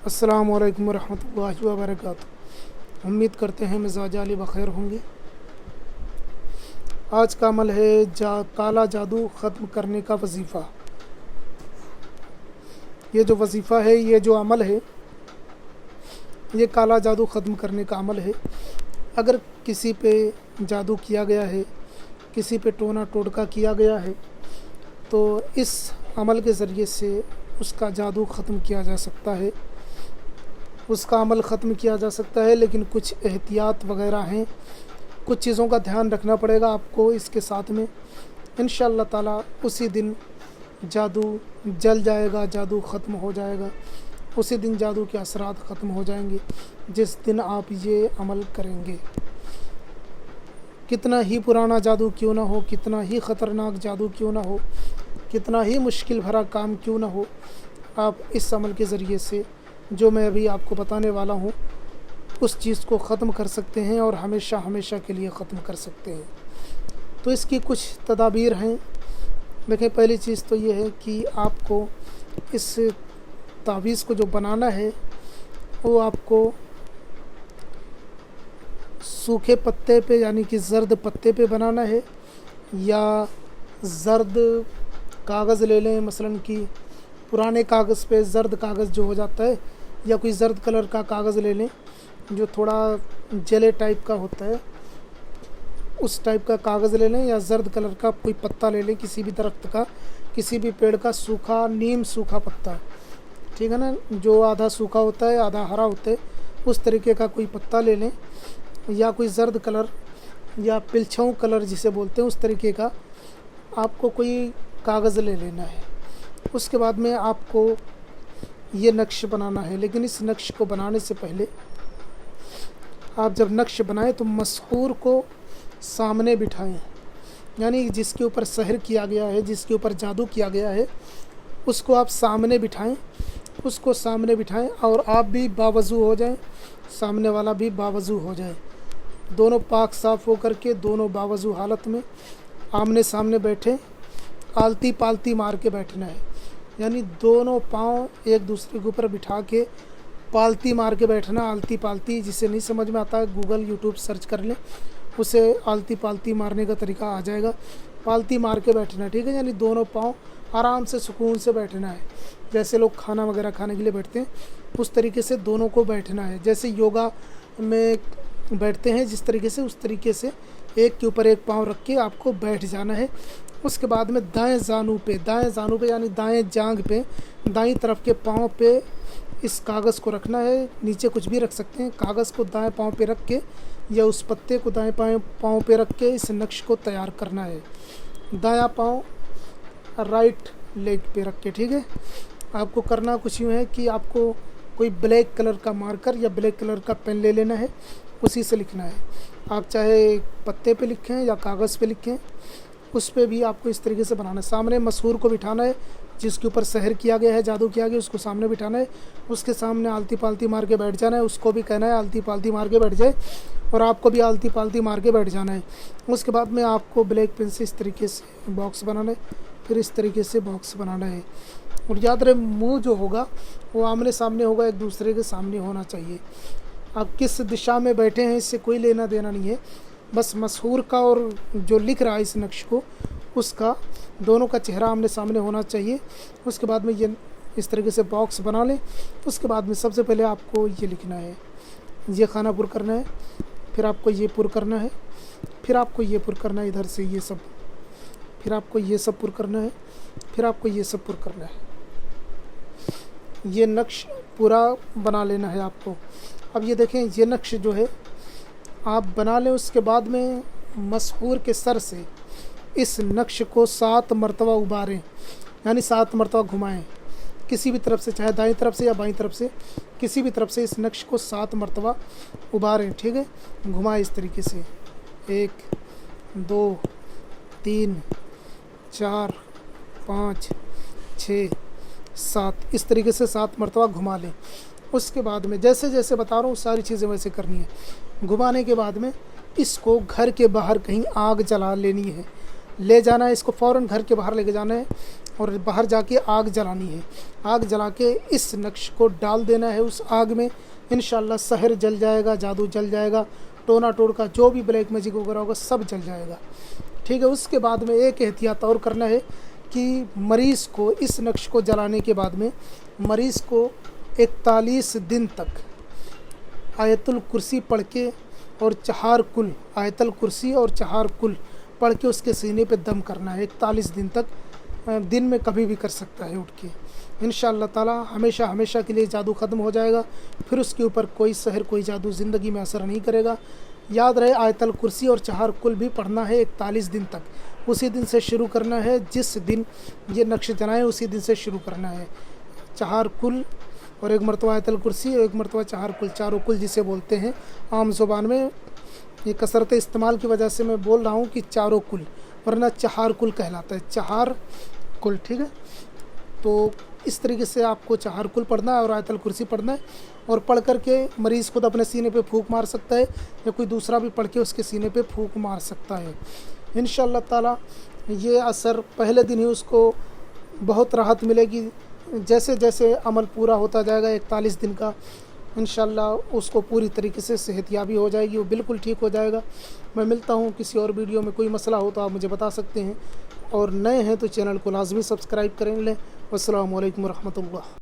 السلام علیکم ورحمۃ اللہ وبرکاتہ۔ امید کرتے ہیں مزاج علی بخیر ہوں گے۔ آج کا عمل ہے کالا جادو ختم کرنے کا وظیفہ۔ یہ جو وظیفہ ہے، یہ جو عمل ہے، یہ کالا جادو ختم کرنے کا عمل ہے۔ اگر کسی پہ جادو کیا گیا ہے، کسی پہ ٹونا ٹوٹکا کیا گیا ہے، تو اس عمل کے ذریعے سے اس کا جادو ختم کیا جا سکتا ہے، اس کا عمل ختم کیا جا سکتا ہے۔ لیکن کچھ احتیاط وغیرہ ہیں، کچھ چیزوں کا دھیان رکھنا پڑے گا آپ کو اس کے ساتھ میں۔ انشاءاللہ تعالیٰ اسی دن جادو جل جائے گا، جادو ختم ہو جائے گا، اسی دن جادو کے اثرات ختم ہو جائیں گے جس دن آپ یہ عمل کریں گے۔ کتنا ہی پرانا جادو کیوں نہ ہو، کتنا ہی خطرناک جادو کیوں نہ ہو، کتنا ہی مشکل بھرا کام کیوں نہ ہو، آپ اس عمل کے ذریعے سے جو میں ابھی آپ کو بتانے والا ہوں اس چیز کو ختم کر سکتے ہیں اور ہمیشہ ہمیشہ کے لیے ختم کر سکتے ہیں۔ تو اس کی کچھ تدابیر ہیں۔ دیکھیں، پہلی چیز تو یہ ہے کہ آپ کو اس تعویذ کو جو بنانا ہے وہ آپ کو سوکھے پتے پہ یعنی کہ زرد پتے پہ بنانا ہے، یا زرد کاغذ لے لیں، مثلاً کہ پرانے کاغذ پہ زرد کاغذ جو ہو جاتا ہے، یا کوئی زرد کلر کا کاغذ لے لیں جو تھوڑا جلے ٹائپ کا ہوتا ہے، اس ٹائپ کا کاغذ لے لیں، یا زرد کلر کا کوئی پتا لے لیں، کسی بھی درخت کا، کسی بھی پیڑ کا سوکھا نیم سوکھا پتا، ٹھیک ہے نا، جو آدھا سوکھا ہوتا ہے آدھا ہرا ہوتا ہے، اس طریقے کا کوئی پتا لے لیں، یا کوئی زرد کلر یا پلچھوں کلر جسے بولتے ہیں اس طریقے کا آپ کو کوئی کاغذ لے لینا ہے۔ اس کے بعد میں آپ کو یہ نقش بنانا ہے، لیکن اس نقش کو بنانے سے پہلے آپ جب نقش بنائیں تو مسحور کو سامنے بٹھائیں، یعنی جس کے اوپر سحر کیا گیا ہے، جس کے اوپر جادو کیا گیا ہے، اس کو آپ سامنے بٹھائیں، اس کو سامنے بٹھائیں، اور آپ بھی باوضو ہو جائیں، سامنے والا بھی باوضو ہو جائے، دونوں پاک صاف ہو کر کے دونوں باوضو حالت میں آمنے سامنے بیٹھیں، آلتی پالتی مار کے بیٹھنا ہے، یعنی دونوں پاؤں ایک دوسرے کے اوپر بٹھا کے پالتی مار کے بیٹھنا۔ آلتی پالتی جسے نہیں سمجھ میں آتا ہے گوگل یوٹیوب سرچ کر لیں، اسے آلتی پالتی مارنے کا طریقہ آ جائے گا۔ پالتی مار کے بیٹھنا ہے، ٹھیک ہے، یعنی دونوں پاؤں آرام سے سکون سے بیٹھنا ہے، جیسے لوگ کھانا وغیرہ کھانے کے لیے بیٹھتے ہیں اس طریقے سے دونوں کو بیٹھنا ہے، جیسے یوگا میں بیٹھتے ہیں جس طریقے سے، اس طریقے سے ایک کے اوپر ایک پاؤں رکھ کے آپ کو بیٹھ جانا ہے۔ اس کے بعد میں دائیں زانو پہ یعنی دائیں جانگ پہ، دائیں طرف کے پاؤں پہ اس کاغذ کو رکھنا ہے، نیچے کچھ بھی رکھ سکتے ہیں، کاغذ کو دائیں پاؤں پہ رکھ کے یا اس پتے کو دائیں پاؤں پہ رکھ کے اس نقش کو تیار کرنا ہے، دایاں پاؤں رائٹ لیگ پہ رکھ کے، ٹھیک ہے۔ آپ کو کرنا کچھ یوں ہے کہ آپ کو کوئی بلیک کلر کا مارکر یا بلیک کلر کا پین لے لینا ہے، اسی سے لکھنا ہے۔ آپ چاہے پتے پہ لکھیں یا کاغذ پہ لکھیں، اس پہ بھی آپ کو اس طریقے سے بنانا ہے۔ سامنے مسحور کو بٹھانا ہے، جس کے اوپر سحر کیا گیا ہے، جادو کیا گیا، اس کو سامنے بٹھانا ہے، اس کے سامنے آلتی پالتی مار کے بیٹھ جانا ہے، اس کو بھی کہنا ہے آلتی پالتی مار کے بیٹھ جائے، اور آپ کو بھی آلتی پالتی مار کے بیٹھ جانا ہے۔ اس کے بعد میں آپ کو بلیک پین سے اس طریقے سے باکس بنانا ہے، پھر اس طریقے سے باکس بنانا ہے، اور یاد رہے منہ جو ہوگا وہ آمنے سامنے ہوگا، ایک دوسرے کے سامنے ہونا چاہیے۔ آپ کس دشا میں بیٹھے ہیں اس سے کوئی لینا دینا نہیں ہے، بس مسحور کا اور جو لکھ رہا ہے اس نقش کو اس کا دونوں کا چہرہ آمنے سامنے ہونا چاہیے۔ اس کے بعد میں یہ اس طریقے سے باکس بنا لیں۔ اس کے بعد میں سب سے پہلے آپ کو یہ لکھنا ہے، یہ خانہ پر کرنا ہے، پھر آپ کو یہ پر کرنا ہے، پھر آپ کو یہ پر کرنا ہے ادھر سے یہ سب، پھر آپ کو یہ سب پر کرنا ہے، پھر آپ کو یہ سب پر کرنا ہے۔ یہ نقش پورا بنا لینا ہے آپ کو۔ اب یہ دیکھیں، یہ نقش جو ہے آپ بنا لیں، اس کے بعد میں مسحور کے سر سے اس نقش کو 7 مرتبہ اباریں، یعنی 7 مرتبہ گھمائیں، کسی بھی طرف سے، چاہے دائیں طرف سے یا بائیں طرف سے، کسی بھی طرف سے اس نقش کو 7 مرتبہ اباریں، ٹھیک ہے، گھمائیں اس طریقے سے، 1 2 3 4 5 6 7، اس طریقے سے 7 مرتبہ گھما لیں۔ اس کے بعد میں جیسے جیسے بتا رہا ہوں ساری چیزیں ویسے کرنی ہے۔ گھمانے کے بعد میں اس کو گھر کے باہر کہیں آگ جلا لینی ہے، لے جانا ہے، اس کو فوراً گھر کے باہر لے کے جانا ہے، اور باہر جا کے آگ جلانی ہے. آگ جلا کے اس نقش کو ڈال دینا ہے اس آگ میں. انشاءاللہ سحر جل جائے گا، جادو جل جائے گا، ٹونا ٹوڑ کا جو بھی بلیک میجک وغیرہ ہوگا سب جل جائے گا. ٹھیک ہے. اس کے بعد میں ایک احتیاط اور کرنا ہے کہ مریض کو اس نقش کو جلانے کے بعد میں مریض کو 41 دن تک آیت الکرسی پڑھ کے اور 4 کل، آیت الکرسی اور 4 کل پڑھ کے اس کے سینے پہ دم کرنا ہے 41 دن تک. دن میں کبھی بھی کر سکتا ہے اٹھ کے. انشاءاللہ تعالی ہمیشہ کے لیے جادو ختم ہو جائے گا. پھر اس کے اوپر کوئی سحر کوئی جادو زندگی میں اثر نہیں کرے گا. یاد رہے آیت الکرسی اور 4 کل بھی پڑھنا ہے 41 دن تک. اسی دن سے شروع کرنا ہے جس دن یہ نقش جلائیں، اسی دن سے شروع کرنا ہے. 4 کل اور 1 مرتبہ آیت الکرسی اور 1 مرتبہ 4 کل، چاروں کل جسے بولتے ہیں عام زبان میں. یہ کثرت استعمال کی وجہ سے میں بول رہا ہوں کہ چاروں کل، ورنہ 4 کل کہلاتا ہے، 4 کل. ٹھیک ہے. تو اس طریقے سے آپ کو 4 کل پڑھنا ہے اور آیت الکرسی پڑھنا ہے، اور پڑھ کر کے مریض خود اپنے سینے پہ پھونک مار سکتا ہے یا کوئی دوسرا بھی پڑھ کے اس کے سینے پہ پھونک مار سکتا ہے. انشاءاللہ تعالی یہ اثر پہلے دن ہی اس کو بہت راحت ملے گی. جیسے جیسے عمل پورا ہوتا جائے گا 41 دن کا، انشاءاللہ اس کو پوری طریقے سے صحت یابی ہو جائے گی، وہ بالکل ٹھیک ہو جائے گا. میں ملتا ہوں کسی اور ویڈیو میں. کوئی مسئلہ ہو تو آپ مجھے بتا سکتے ہیں، اور نئے ہیں تو چینل کو لازمی سبسکرائب کریں لیں. والسلام علیکم ورحمۃ اللہ.